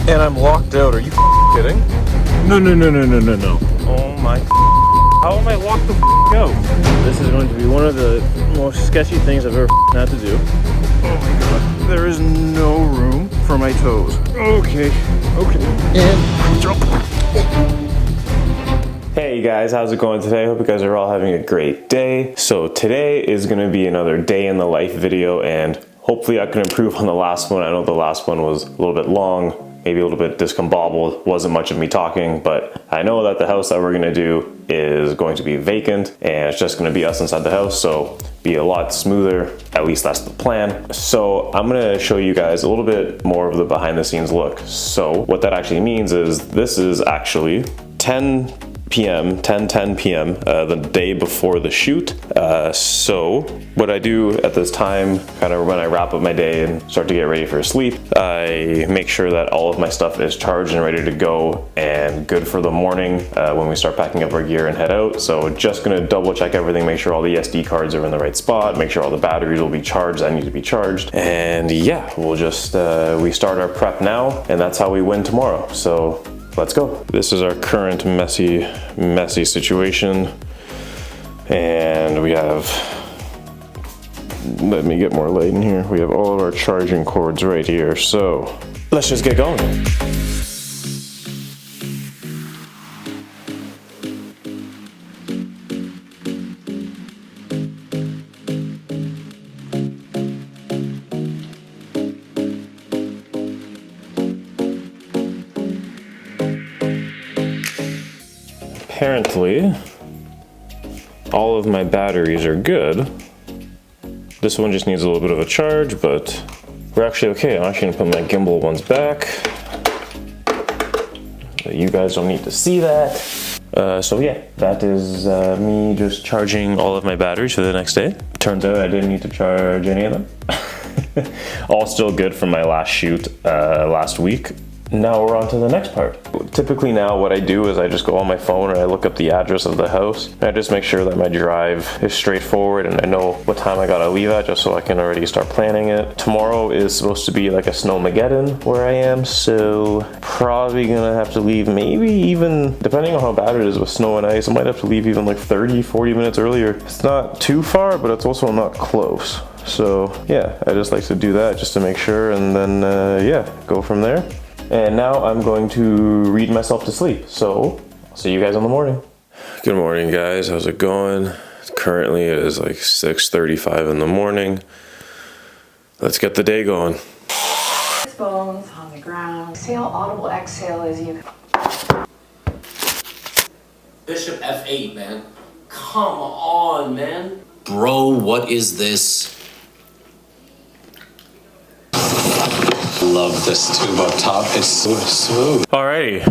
And I'm locked out. Are you kidding? No. Oh my. How am I locked the out? This is going to be one of the most sketchy things I've ever had to do. Oh my god. There is no room for my toes. Okay. And jump. Hey guys, how's it going today? Hope you guys are all having a great day. So today is going to be another day in the life video, and hopefully I can improve on the last one. I know the last one was a little bit long, maybe a little bit discombobulated, wasn't much of me talking, but I know that the house that we're going to do is going to be vacant and it's just going to be us inside the house, so be a lot smoother. At least that's the plan. So I'm going to show you guys a little bit more of the behind the scenes look. So what that actually means is this is actually 10 p.m. The day before the shoot. So what I do at this time, kind of when I wrap up my day and start to get ready for sleep, I make sure that all of my stuff is charged and ready to go and good for the morning when we start packing up our gear and head out. So just gonna double check everything, make sure all the SD cards are in the right spot, make sure all the batteries will be charged that need to be charged. And yeah, we'll just, we start our prep now, and that's how we win tomorrow. So let's go. This is our current messy situation. And we have, let me get more light in here. We have all of our charging cords right here. So let's just get going. Apparently, all of my batteries are good. This one just needs a little bit of a charge, but we're actually okay. I'm actually gonna put my gimbal ones back. You guys don't need to see that. So yeah, that is me just charging all of my batteries for the next day. Turns out I didn't need to charge any of them. All still good from my last shoot last week. Now we're on to the next part. Typically now what I do is I just go on my phone and I look up the address of the house. And I just make sure that my drive is straightforward and I know what time I gotta leave at, just so I can already start planning it. Tomorrow is supposed to be like a snowmageddon where I am, so probably gonna have to leave maybe even, depending on how bad it is with snow and ice, I might have to leave even like 30-40 minutes earlier. It's not too far, but it's also not close. So yeah, I just like to do that just to make sure, and then yeah, go from there. And now I'm going to read myself to sleep. So I'll see you guys in the morning. Good morning, guys. How's it going? Currently it is like 6:35 in the morning. Let's get the day going. Bones on the ground. Exhale, audible exhale as you. Bishop F8, man. Come on, man. Bro, what is this? Love this tube up top. It's so smooth. Alrighty.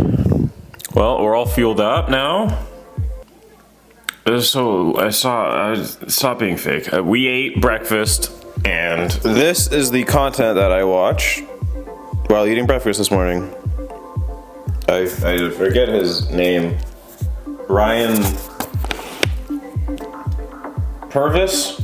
Well, we're all fueled up now. So stop being fake. We ate breakfast, and this is the content that I watched while eating breakfast this morning. I forget his name. Ryan Purvis?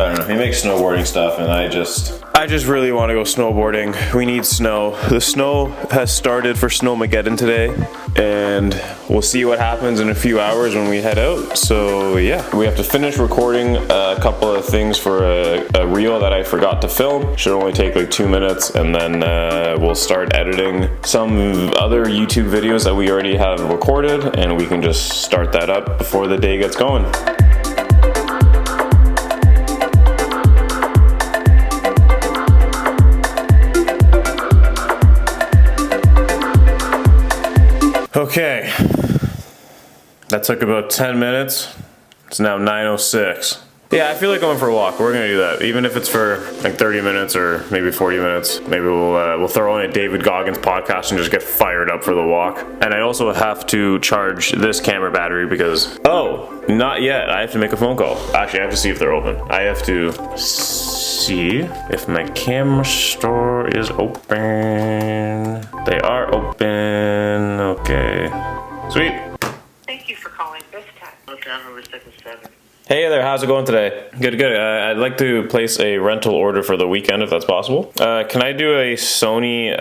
I don't know. He makes snowboarding stuff, and I just really want to go snowboarding. We need snow. The snow has started for Snowmageddon today, and we'll see what happens in a few hours when we head out. So yeah, we have to finish recording a couple of things for a reel that I forgot to film. Should only take like 2 minutes, and then we'll start editing some other YouTube videos that we already have recorded, and we can just start that up before the day gets going. Okay, that took about 10 minutes. It's now 9:06. Yeah, I feel like going for a walk. We're gonna do that, even if it's for like 30 minutes or maybe 40 minutes. Maybe we'll throw in a David Goggins podcast and just get fired up for the walk. And I also have to charge this camera battery because, oh, not yet. I have to make a phone call. Actually, I have to see if they're open. I have to see if my camera store is open. They are open. Okay. Sweet. Thank you for calling Tech. Okay, I'm number 7. Hey there, how's it going today? Good, good. I'd like to place a rental order for the weekend if that's possible. Can I do a Sony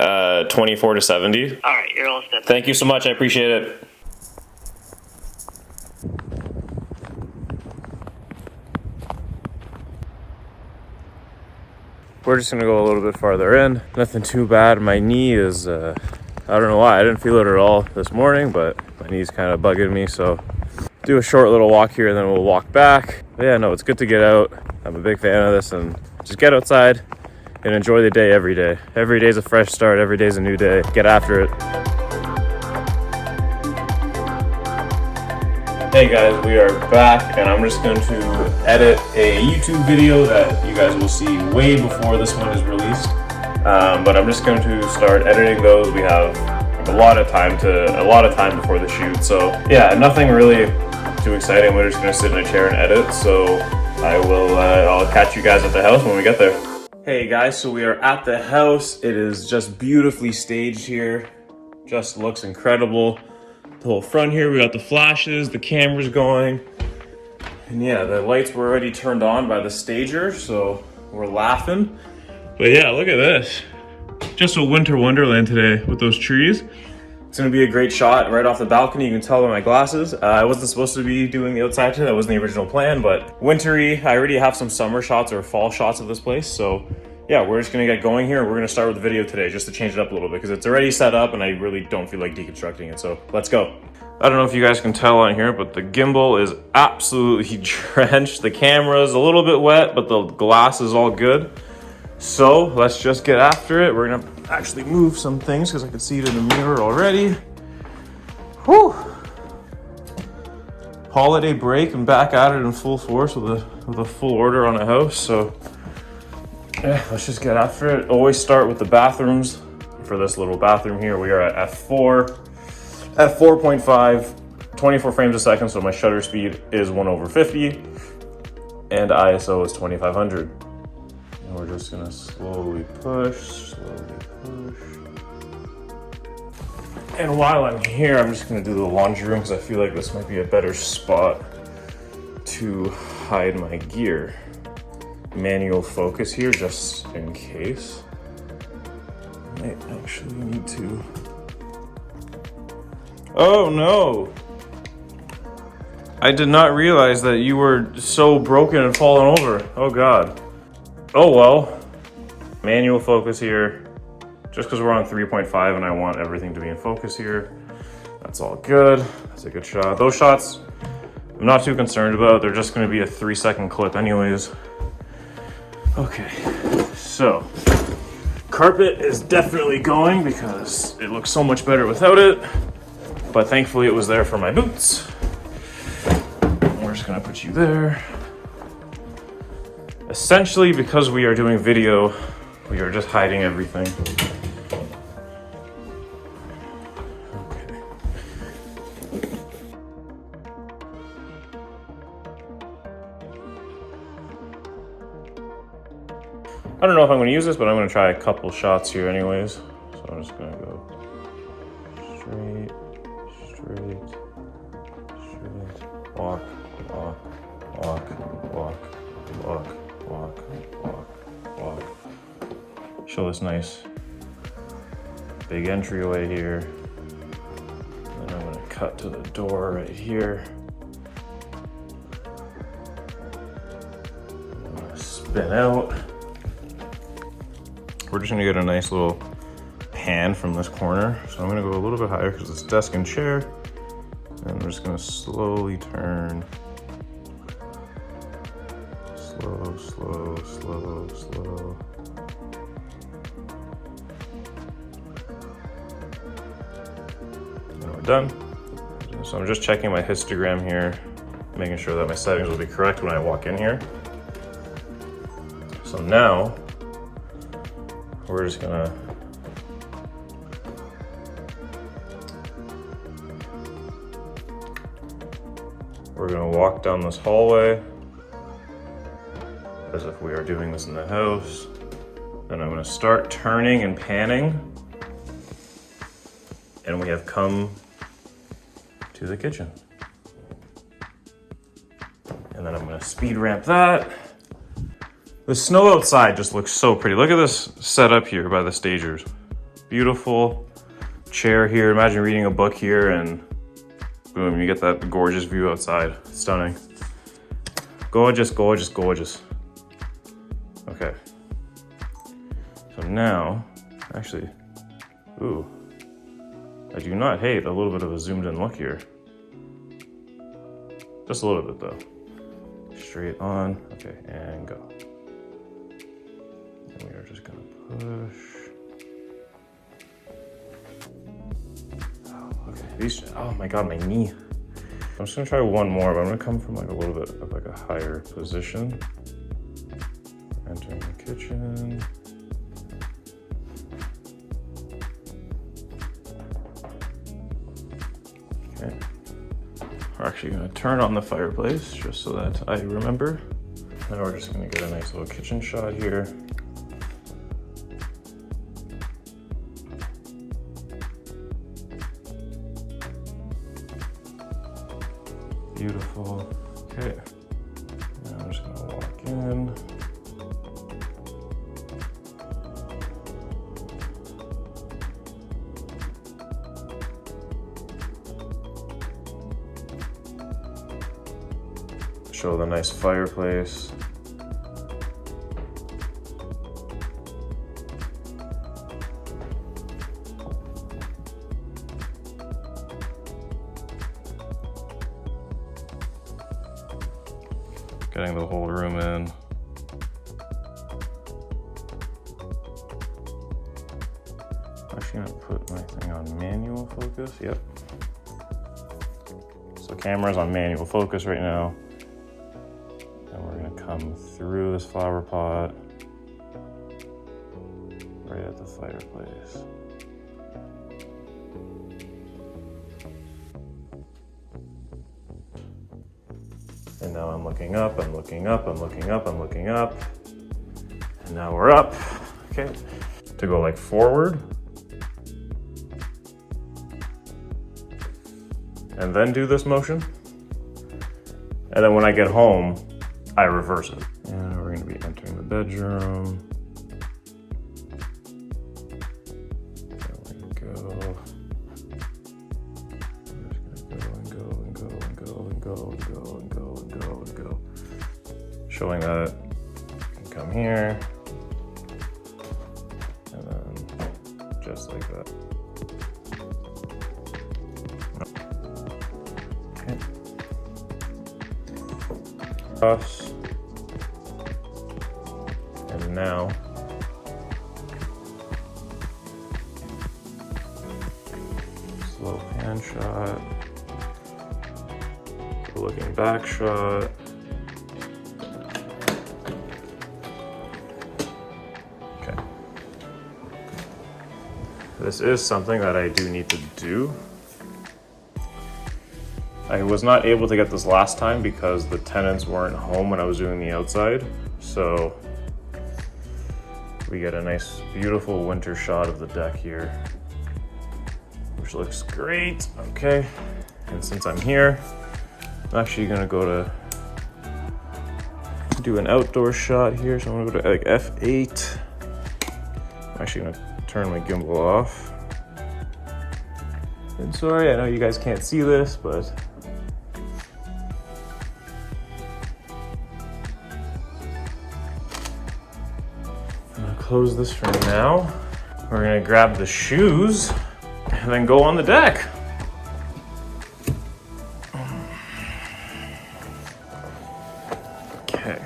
24-70? All right, you're all set. Thank you so much, I appreciate it. We're just gonna go a little bit farther in. Nothing too bad. My knee is, I don't know why, I didn't feel it at all this morning, but my knee's kind of bugging me, so do a short little walk here and then we'll walk back. But yeah, no, it's good to get out. I'm a big fan of this, and just get outside and enjoy the day every day. Every day's a fresh start, every day's a new day. Get after it. Hey guys, we are back, and I'm just going to edit a YouTube video that you guys will see way before this one is released. But I'm just going to start editing those. We have a lot of time before the shoot, so yeah, nothing really too exciting. We're just going to sit in a chair and edit. So I'll catch you guys at the house when we get there. Hey guys, so we are at the house. It is just beautifully staged here. Just looks incredible. The whole front here, we got the flashes, the camera's going. And yeah, the lights were already turned on by the stager, so we're laughing. But yeah, look at this. Just a winter wonderland today with those trees. It's gonna be a great shot right off the balcony. You can tell by my glasses. I wasn't supposed to be doing the outside today. That wasn't the original plan, but wintry. I already have some summer shots or fall shots of this place, so yeah, we're just gonna get going here. We're gonna start with the video today just to change it up a little bit because it's already set up and I really don't feel like deconstructing it, so let's go. I don't know if you guys can tell on here, but the gimbal is absolutely drenched. The camera is a little bit wet, but the glass is all good. So let's just get after it. We're gonna actually move some things because I can see it in the mirror already. Whew. Holiday break and back at it in full force with a full order on a house, so yeah, let's just get after it. Always start with the bathrooms. For this little bathroom here, we are at f4, at 4.5, 24 frames a second, so my shutter speed is 1/50, and ISO is 2500. And we're just gonna slowly push. And while I'm here, I'm just gonna do the laundry room because I feel like this might be a better spot to hide my gear. Manual focus here just in case. I might actually need to. Oh no! I did not realize that you were so broken and fallen over. Oh god. Oh well. Manual focus here. Just because we're on 3.5 and I want everything to be in focus here. That's all good. That's a good shot. Those shots I'm not too concerned about. They're just going to be a 3-second clip anyways. Okay, so carpet is definitely going because it looks so much better without it, but thankfully it was there for my boots. We're just gonna put you there. Essentially, because we are doing video, we are just hiding everything. I don't know if I'm going to use this, but I'm going to try a couple shots here anyways. So I'm just going to go straight, walk, show this nice big entryway here. And then I'm going to cut to the door right here. I'm going to spin out. We're just gonna get a nice little pan from this corner. So I'm gonna go a little bit higher because it's desk and chair. And we're just gonna slowly turn. Slow. Now we're done. So I'm just checking my histogram here, making sure that my settings will be correct when I walk in here. So now, we're just gonna walk down this hallway as if we are doing this in the house. Then I'm gonna start turning and panning. And we have come to the kitchen. And then I'm gonna gonna speed ramp that. The snow outside just looks so pretty. Look at this setup here by the stagers. Beautiful chair here. Imagine reading a book here and boom, you get that gorgeous view outside. Stunning. Gorgeous, gorgeous, gorgeous. Okay. So now, actually, ooh, I do not hate a little bit of a zoomed in look here. Just a little bit though. Straight on, okay, and go. And we are just gonna push. Oh, okay, these, oh my God, my knee. I'm just gonna try one more, but I'm gonna come from like a little bit of like a higher position. Entering the kitchen. Okay. We're actually gonna turn on the fireplace just so that I remember. Now we're just gonna get a nice little kitchen shot here. Beautiful. Okay. Now I'm just gonna walk in. Show the nice fireplace. Getting the whole room in. I'm actually gonna put my thing on manual focus. Yep. So camera's on manual focus right now. And we're gonna come through this flower pot right at the fireplace. And now I'm looking up, I'm looking up, I'm looking up, I'm looking up. And now we're up. Okay. To go like forward. And then do this motion. And then when I get home, I reverse it. And we're gonna be entering the bedroom. There we go. I'm just gonna go and go and go and go and go and go and go and go and go. Showing that you can come here. And then just like that. Okay. Cross. And now slow pan shot, looking back shot. Okay. This is something that I do need to do. I was not able to get this last time because the tenants weren't home when I was doing the outside. So we get a nice, beautiful winter shot of the deck here, which looks great. Okay, and since I'm here, I'm actually gonna go to do an outdoor shot here. So I'm gonna go to like F8. I'm actually gonna turn my gimbal off. And sorry, I know you guys can't see this, but close this for now. We're gonna grab the shoes and then go on the deck. Okay.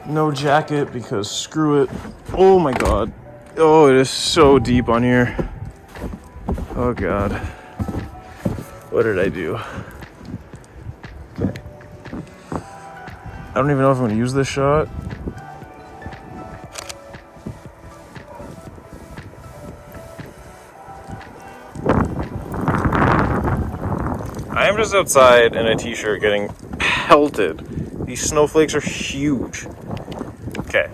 No jacket because screw it. Oh my God. Oh, it is so deep on here. Oh God. What did I do? Okay. I don't even know if I'm gonna use this shot. I am just outside in a t-shirt getting pelted. These snowflakes are huge. Okay,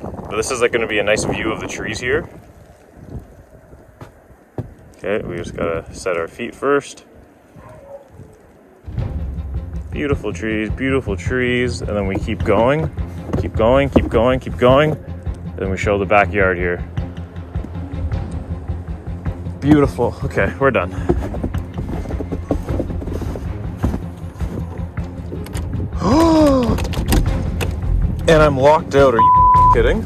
but this is like gonna be a nice view of the trees here. Okay, we just gotta set our feet first. Beautiful trees, and then we keep going, keep going, keep going, keep going, and then we show the backyard here. Beautiful. Okay, we're done. And I'm locked out. Are you kidding?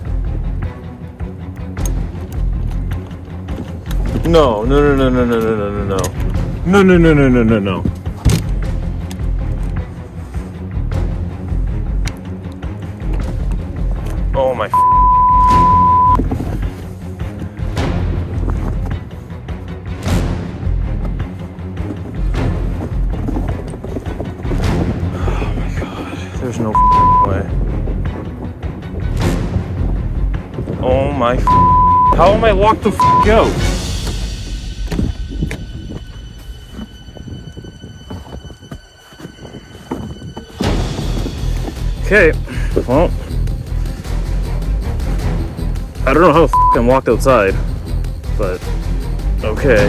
No. No. Oh my. There's no way. Oh my. How am I locked the out? Okay, well, I don't know how I'm locked outside, but okay.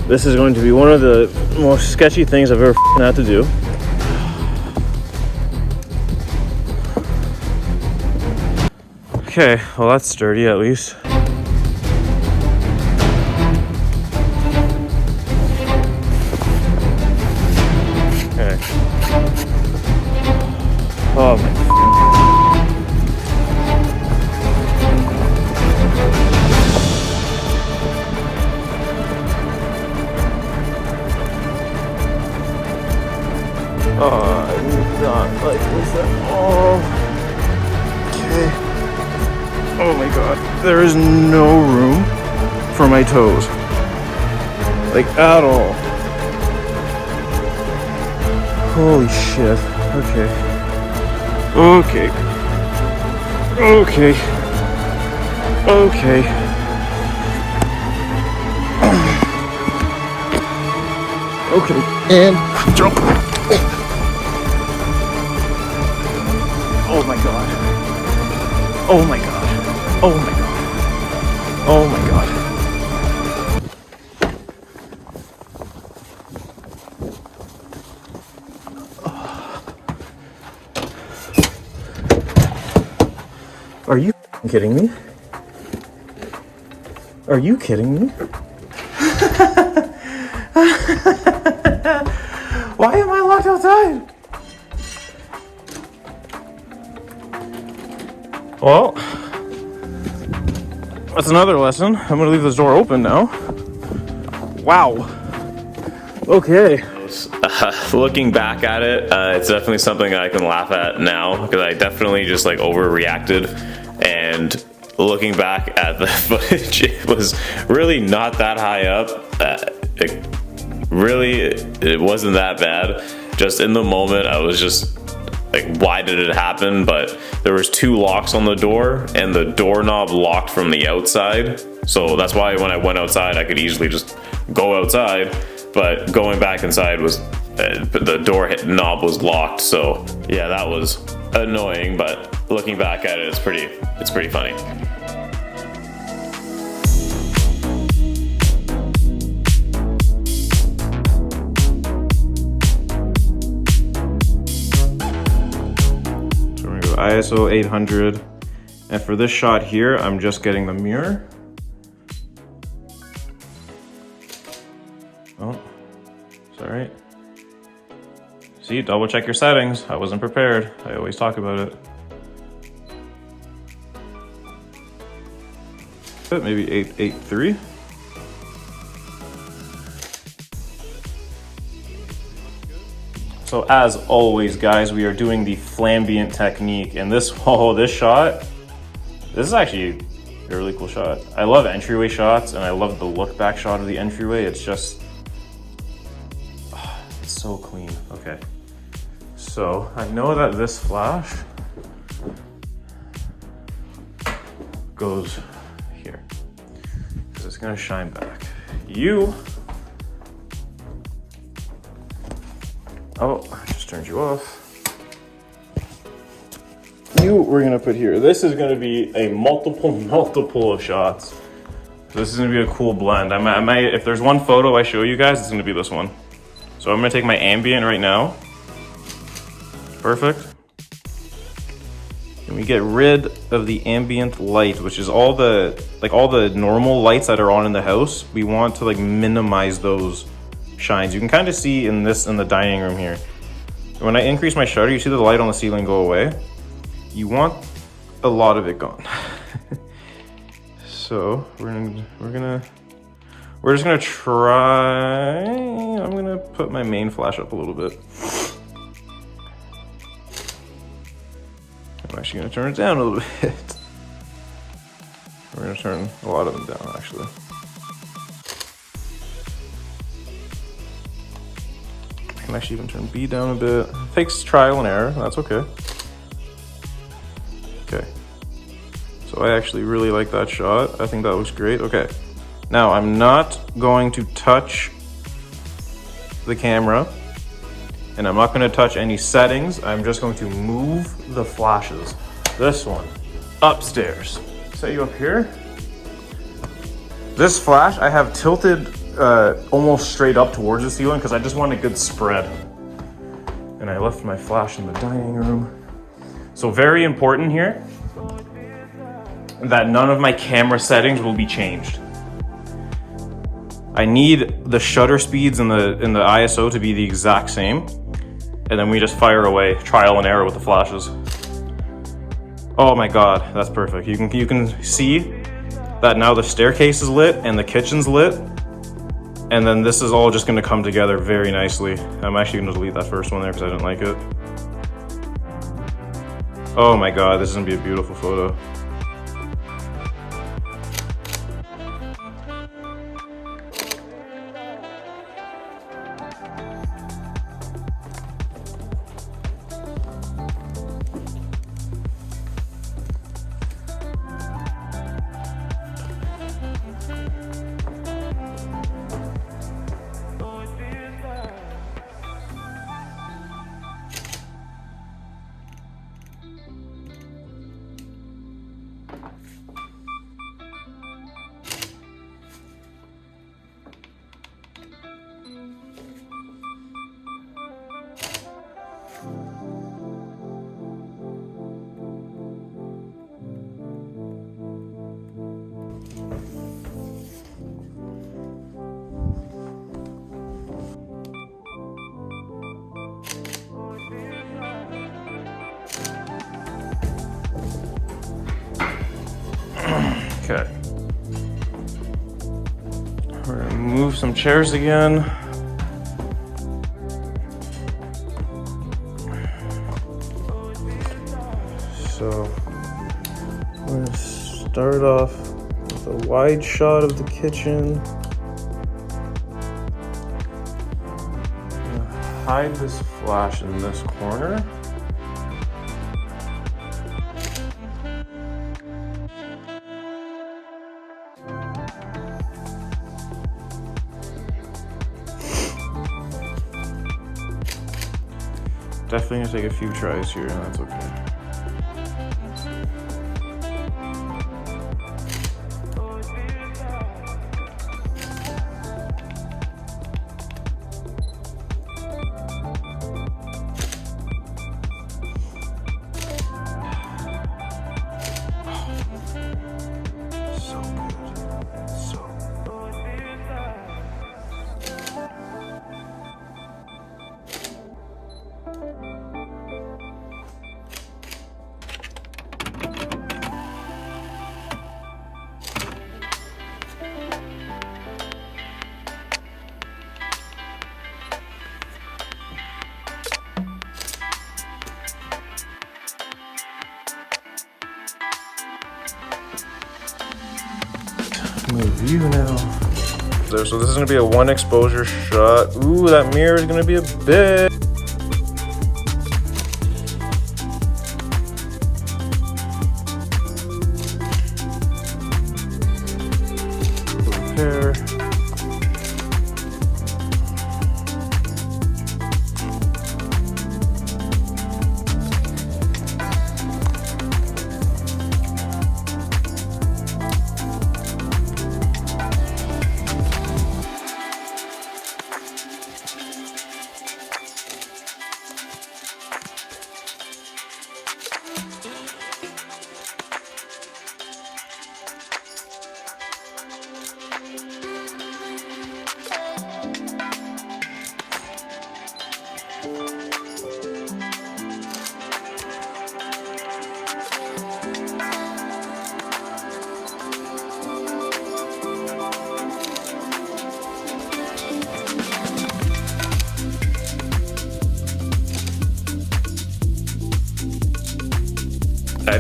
This is going to be one of the most sketchy things I've ever had to do. Okay, well that's sturdy at least. Okay. Oh my. Oh, I do not like this at all. Okay. Oh my god. There is no room for my toes. Like, at all. Holy shit. Okay. Okay. Okay. Okay. Okay. And jump. Oh my god. Oh my god. Oh my god. Oh my god. Are you kidding me? Are you kidding me? Why am I locked outside? Well, that's another lesson. I'm gonna leave this door open now. Wow. Okay. Looking back at it, it's definitely something I can laugh at now because I definitely just like overreacted. And looking back at the footage, it was really not that high up. It wasn't that bad. Just in the moment, I was just like, why did it happen? But there was 2 locks on the door and the doorknob locked from the outside. So that's why when I went outside, I could easily just go outside. But going back inside was, the door knob was locked. So yeah, that was annoying, but looking back at it, it's pretty funny. ISO 800, and for this shot here I'm just getting the mirror. Oh, sorry. See, double check your settings. I wasn't prepared. I always talk about it. But maybe 883. So as always, guys, we are doing the flambient technique, and this shot, this is actually a really cool shot. I love entryway shots, and I love the look back shot of the entryway. It's just, it's so clean. Okay, so I know that this flash goes here, because it's gonna shine back. Oh, I just turned you off. We're gonna put here. This is gonna be a multiple of shots. So this is gonna be a cool blend. I might, if there's one photo I show you guys, it's gonna be this one. So I'm gonna take my ambient right now. Perfect. And we get rid of the ambient light, which is all the normal lights that are on in the house. We want to like minimize those shines. You can kind of see in the dining room here. When I increase my shutter, you see the light on the ceiling go away. You want a lot of it gone. So we're just gonna try. I'm gonna put my main flash up a little bit. I'm actually gonna turn it down a little bit. We're gonna turn a lot of them down, actually. I can actually even turn B down a bit. It takes trial and error, that's okay. Okay. So I actually really like that shot. I think that looks great. Okay. Now I'm not going to touch the camera, and I'm not going to touch any settings. I'm just going to move the flashes. This one upstairs. Set you up here. This flash I have tilted almost straight up towards the ceiling because I just want a good spread. And I left my flash in the dining room. So very important here that none of my camera settings will be changed. I need the shutter speeds and the ISO to be the exact same. And then we just fire away, trial and error with the flashes. Oh my God, that's perfect. You can see that now the staircase is lit and the kitchen's lit. And then this is all just gonna come together very nicely. I'm actually gonna delete that first one there because I didn't like it. Oh my God, this is gonna be a beautiful photo. Okay. We're gonna move some chairs again. So I'm gonna start off with a wide shot of the kitchen. I'm gonna hide this flash in this corner. Definitely gonna take a few tries here, and that's okay. So good. So move view now. So this is gonna be a one exposure shot. Ooh, that mirror is gonna be a bit. Repair.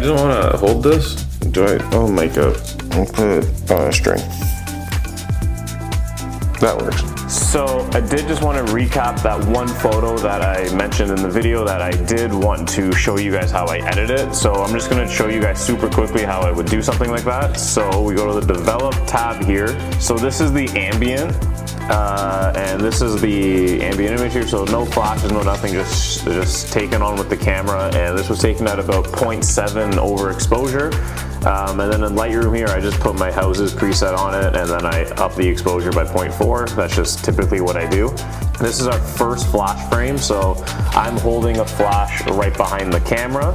didn't want to hold this. Do I? Oh my god. I'll put it on a string. That works. So I did just want to recap that one photo that I mentioned in the video that I did want to show you guys how I edit it. So I'm just going to show you guys super quickly how I would do something like that. So we go to the develop tab here. So this is the ambient. And this is the ambient image here, so no flashes, no nothing, just taken on with the camera. And this was taken at about 0.7 overexposure. And then in Lightroom here, I just put my houses preset on it, and then I up the exposure by 0.4. That's just typically what I do. This is our first flash frame, so I'm holding a flash right behind the camera.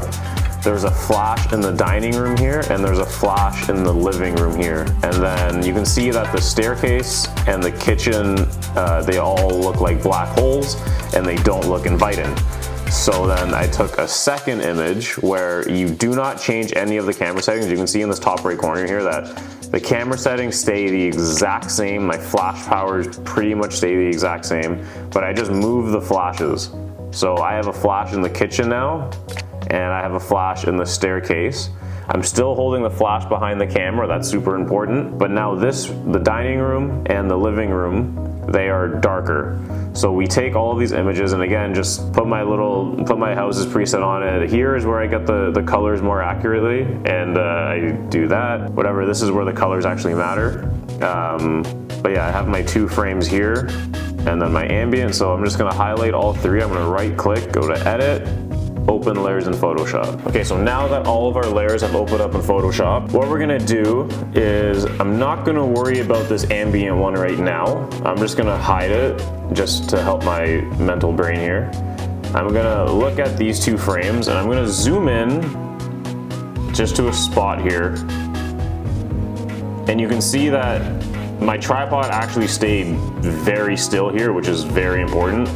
There's a flash in the dining room here, and there's a flash in the living room here. And then you can see that the staircase and the kitchen, they all look like black holes, and they don't look inviting. So then I took a second image where you do not change any of the camera settings. You can see in this top right corner here that the camera settings stay the exact same. My flash powers pretty much stay the exact same, but I just move the flashes. So I have a flash in the kitchen now, and I have a flash in the staircase. I'm still holding the flash behind the camera, that's super important, but now the dining room and the living room, they are darker. So we take all of these images, and again, just put my houses preset on it. Here is where I get the colors more accurately, and I do that. Whatever, this is where the colors actually matter. But yeah, I have my 2 frames here, and then my ambient, so I'm just gonna highlight all 3. I'm gonna right click, go to edit, open layers in Photoshop. Okay, so now that all of our layers have opened up in Photoshop, what we're gonna do is, I'm not gonna worry about this ambient one right now. I'm just gonna hide it, just to help my mental brain here. I'm gonna look at these 2 frames, and I'm gonna zoom in just to a spot here. And you can see that my tripod actually stayed very still here, which is very important.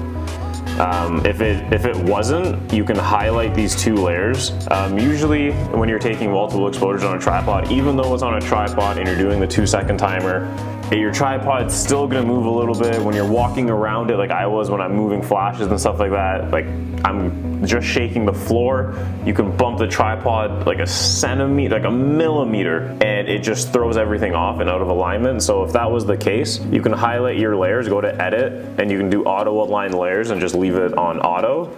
If it wasn't, you can highlight these 2 layers. Usually when you're taking multiple exposures on a tripod, even though it's on a tripod and you're doing the 2-second timer, your tripod's still gonna move a little bit when you're walking around it, like I was when I'm moving flashes and stuff like that. Like, I'm just shaking the floor. You can bump the tripod like a centimeter, like a millimeter, and it just throws everything off and out of alignment. So if that was the case, you can highlight your layers, go to edit, and you can do auto align layers and just leave it on auto.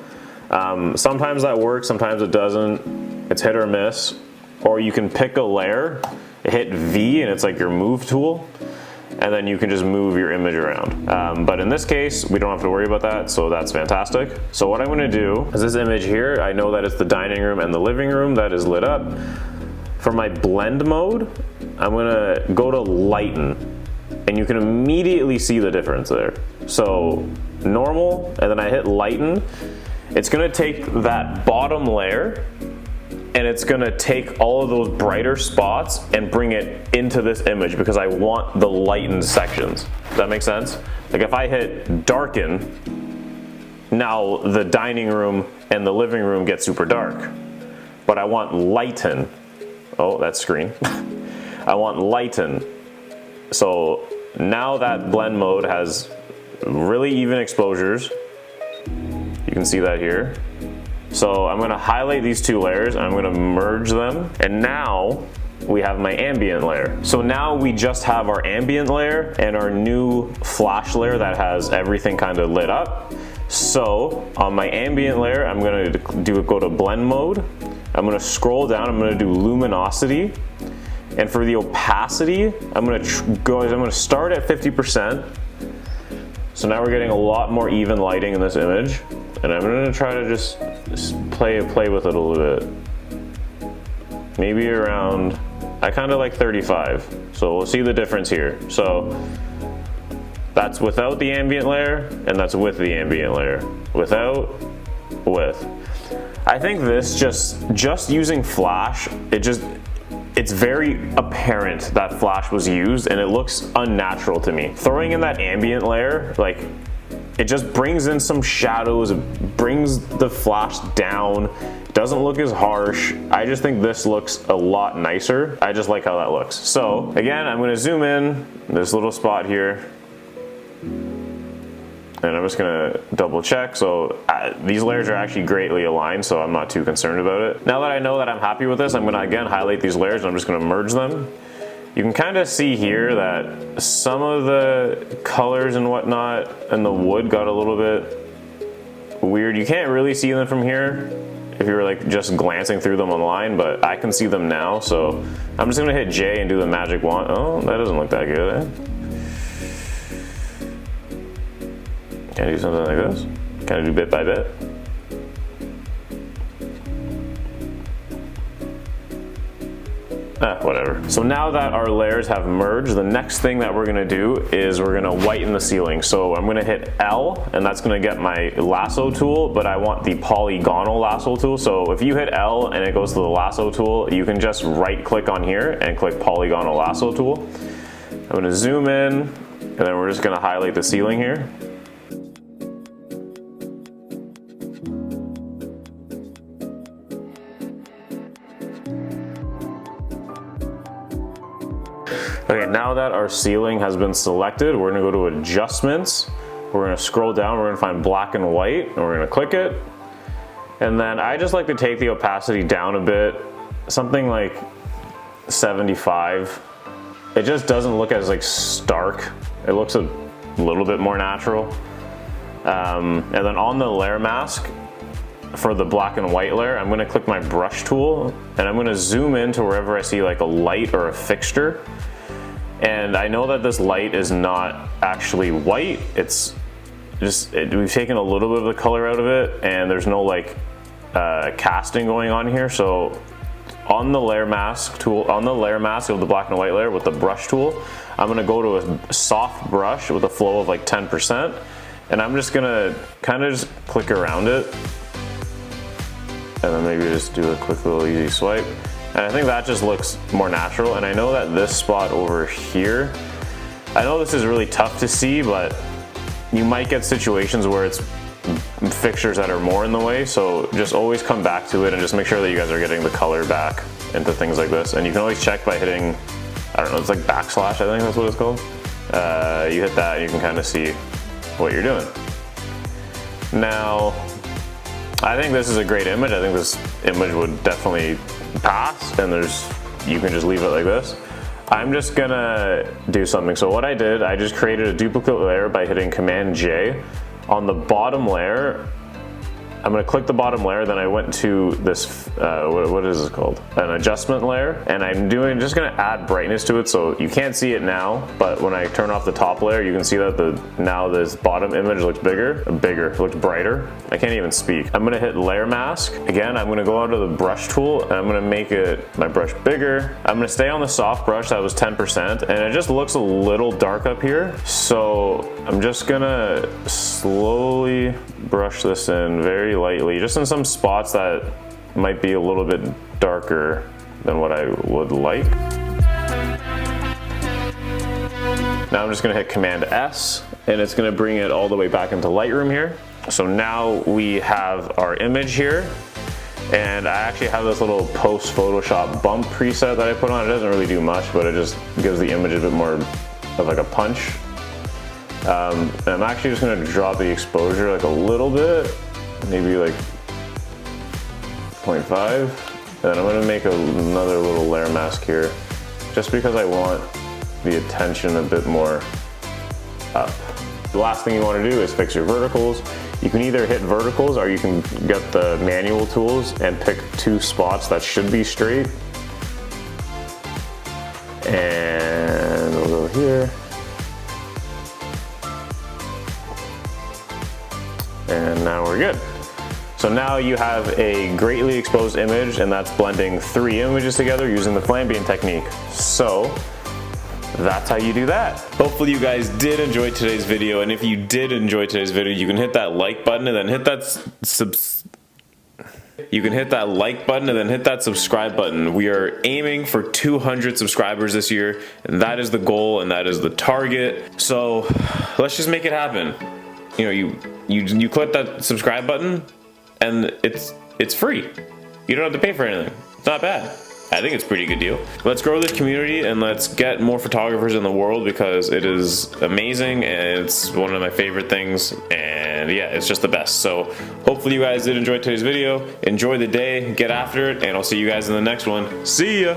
Sometimes that works, sometimes it doesn't. It's hit or miss. Or you can pick a layer, hit V, and it's like your move tool, and then you can just move your image around. But in this case, we don't have to worry about that, so that's fantastic. So what I'm gonna do is this image here, I know that it's the dining room and the living room that is lit up. For my blend mode, I'm gonna go to lighten, and you can immediately see the difference there. So normal, and then I hit lighten. It's gonna take that bottom layer, and it's gonna take all of those brighter spots and bring it into this image because I want the lightened sections. Does that make sense? Like if I hit darken, now the dining room and the living room get super dark. But I want lighten. Oh, that's screen. I want lighten. So now that blend mode has really even exposures. You can see that here. So I'm gonna highlight these 2 layers, and I'm gonna merge them, and now we have my ambient layer. So now we just have our ambient layer and our new flash layer that has everything kind of lit up. So on my ambient layer, I'm gonna go to blend mode. I'm gonna scroll down, I'm gonna do luminosity. And for the opacity, I'm gonna start at 50%. So now we're getting a lot more even lighting in this image. And I'm gonna try to just play with it a little bit. Maybe around, I kind of like 35. So we'll see the difference here. So that's without the ambient layer, and that's with the ambient layer. Without, with. I think this just using flash, it's very apparent that flash was used, and it looks unnatural to me. Throwing in that ambient layer, like, it just brings in some shadows, it brings the flash down, it doesn't look as harsh. I just think this looks a lot nicer. I just like how that looks. So again, I'm gonna zoom in, this little spot here, And I'm just gonna double check. So these layers are actually greatly aligned, so I'm not too concerned about it. Now that I know that I'm happy with this, I'm gonna again highlight these layers and I'm just gonna merge them. You can kind of see here that some of the colors and whatnot and the wood got a little bit weird. You can't really see them from here if you're like just glancing through them online, but I can see them now. So I'm just gonna hit J and do the magic wand. Oh, that doesn't look that good, eh? Can I do something like this? Can I do bit by bit? Whatever. So now that our layers have merged, the next thing that we're gonna do is we're gonna whiten the ceiling. So I'm gonna hit L, and that's gonna get my lasso tool, but I want the polygonal lasso tool. So if you hit L and it goes to the lasso tool, you can just right click on here and click polygonal lasso tool. I'm gonna zoom in, and then we're just gonna highlight the ceiling here. Okay, now that our ceiling has been selected, we're gonna go to adjustments. We're gonna scroll down, we're gonna find black and white, and we're gonna click it. And then I just like to take the opacity down a bit, something like 75. It just doesn't look as like stark. It looks a little bit more natural. And then on the layer mask, for the black and white layer, I'm gonna click my brush tool, and I'm gonna zoom in to wherever I see like a light or a fixture. And I know that this light is not actually white, it's just, we've taken a little bit of the color out of it, and there's no like casting going on here. So on the layer mask tool, on the layer mask of the black and white layer with the brush tool, I'm gonna go to a soft brush with a flow of like 10%, and I'm just gonna kind of just click around it, and then maybe just do a quick little easy swipe. And I think that just looks more natural. And I know that this spot over here, I know this is really tough to see, but you might get situations where it's fixtures that are more in the way. So just always come back to it and just make sure that you guys are getting the color back into things like this. And you can always check by hitting, I don't know, it's like backslash, I think that's what it's called. You hit that and you can kind of see what you're doing. Now, I think this is a great image. I think this image would definitely pass, and you can just leave it like this. I'm just gonna do something. So what I did, I just created a duplicate layer by hitting Command J. On the bottom layer, I'm gonna click the bottom layer, then I went to this, what is this called? An adjustment layer, and I'm just gonna add brightness to it, so you can't see it now, but when I turn off the top layer, you can see that now this bottom image looks bigger, it looks brighter. I can't even speak. I'm gonna hit layer mask. Again, I'm gonna go onto the brush tool, and I'm gonna make my brush bigger. I'm gonna stay on the soft brush that was 10%, and it just looks a little dark up here, so I'm just gonna slowly brush this in very lightly, just in some spots that might be a little bit darker than what I would like. Now I'm just gonna hit Command S, and it's gonna bring it all the way back into Lightroom here. So now we have our image here, and I actually have this little post Photoshop bump preset that I put on. It doesn't really do much, but it just gives the image a bit more of like a punch. And I'm actually just gonna drop the exposure like a little bit, maybe like 0.5. And then I'm gonna make another little layer mask here, just because I want the attention a bit more up. The last thing you wanna do is fix your verticals. You can either hit verticals, or you can get the manual tools and pick two spots that should be straight. And we'll go here. And now we're good. So now you have a greatly exposed image, and that's blending 3 images together using the Flambient technique. So that's how you do that. Hopefully you guys did enjoy today's video, and if you did enjoy today's video, you can hit that like button and then hit that subscribe button. We are aiming for 200 subscribers this year, and that is the goal, and that is the target. So let's just make it happen. You know, you click that subscribe button, and it's free. You don't have to pay for anything. It's not bad. I think it's a pretty good deal. Let's grow this community and let's get more photographers in the world because it is amazing and it's one of my favorite things, and yeah, it's just the best. So hopefully you guys did enjoy today's video. Enjoy the day, get after it, and I'll see you guys in the next one. See ya!